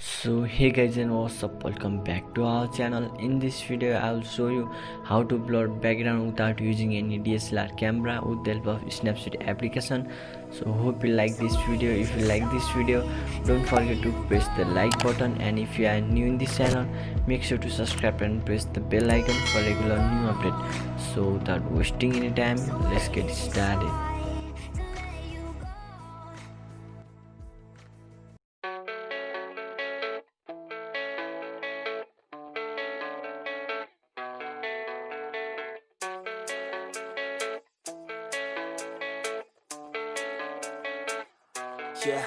So hey guys, and what's up, welcome back to our channel. In this video I will show you how to blur background without using any DSLR camera with the help of Snapseed application. So hope you like this video. If you like this video, don't forget to press the like button, and if you are new in this channel, make sure to subscribe and press the bell icon for regular new update. So without wasting any time, let's get started. Yeah,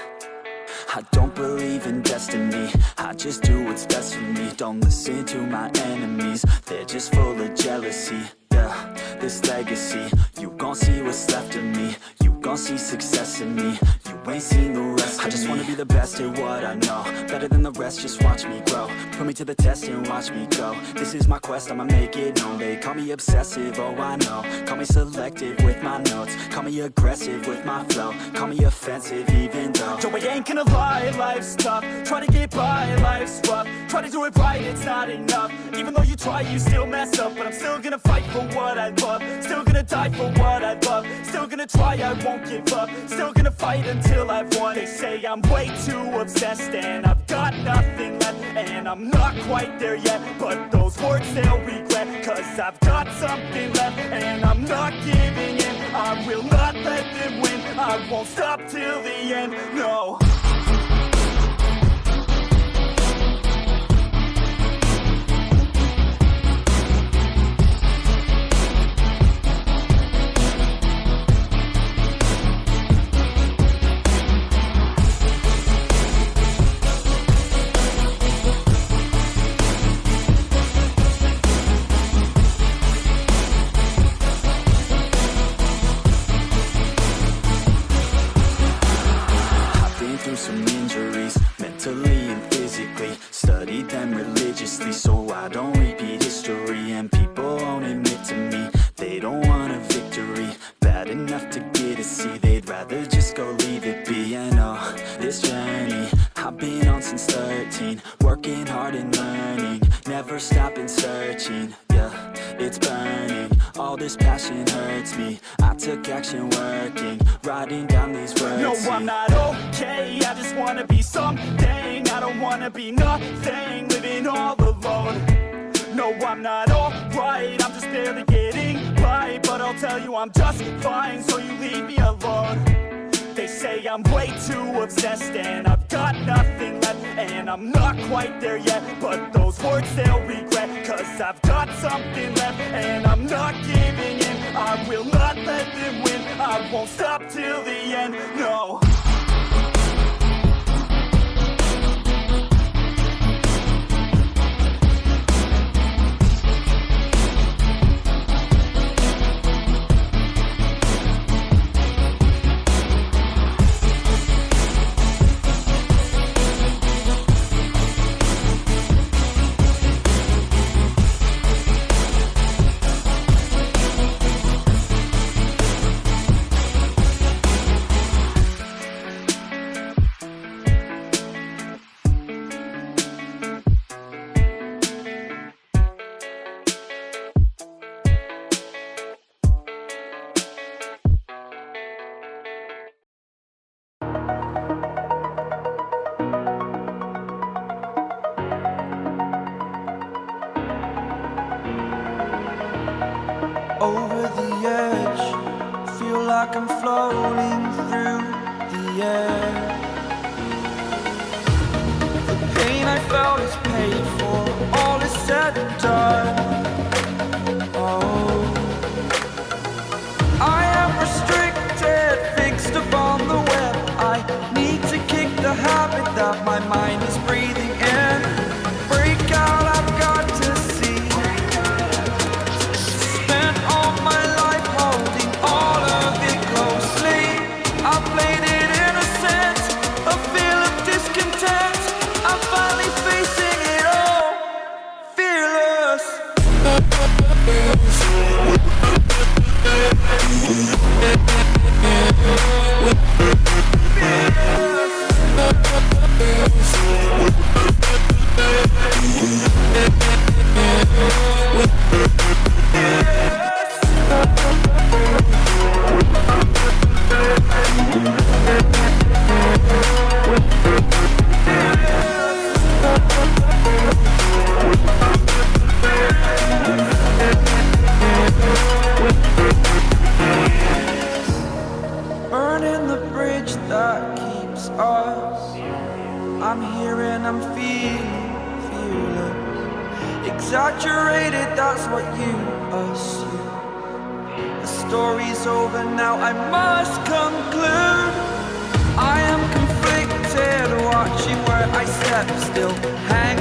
I don't believe in destiny. I just do what's best for me. Don't listen to my enemies, they're just full of jealousy. Yeah, this legacy, you gon' see what's left of me. You gon' see success in me. You ain't seen the rest of me. I just wanna be the best at what I know, better than the rest, just watch me grow. Put me to the test and watch me go. This is my quest, I'ma make it known. They call me obsessive, oh I know. Call me selective with my notes. Call me aggressive with my flow. Call me offensive even though Joe, I ain't gonna lie, life's tough. Try to get by, life's rough. Try to do it right, it's not enough. Even though you try, you still mess up. But I'm still gonna fight for what I love. Still gonna die for what I love. Still gonna try, I won't give up. Still gonna fight until I've won. They say I'm way too obsessed and I've got nothing left, and I'm not quite there yet, but those words they'll regret. Cause I've got something left and I'm not giving in. I will not let them win. I won't stop till the end, no. Some injuries, mentally and physically. Studied them religiously so I don't repeat history. And people won't admit to me they don't want a victory bad enough to get a C. They'd rather just go leave it be. And oh, this journey I've been on since 13, working hard and learning, never stopping searching. Yeah, it's burning, all this passion hurts me. I took action working, writing down these words. No, I'm not okay, I just wanna be something. I don't wanna be nothing, living all alone. No, I'm not alright, I'm just barely getting by. But I'll tell you I'm just fine, so you leave me alone. They say I'm way too obsessed and I've got nothing left, and I'm not quite there yet, but those words they'll regret. Cause I've got something left and I'm not giving in. I will not let them win. I won't stop till the end, no. Over the edge, feel like I'm floating through the air. The pain I felt is paid for, all is said and done. Oh, I am restricted, fixed upon the web. I need to kick the habit that my mind is breathing in. Break out, I've got to see. We'll be right back. here and I'm feeling fearless. Exaggerated, that's what you assume. The story's over now, I must conclude. I am conflicted, watching where I step still, hang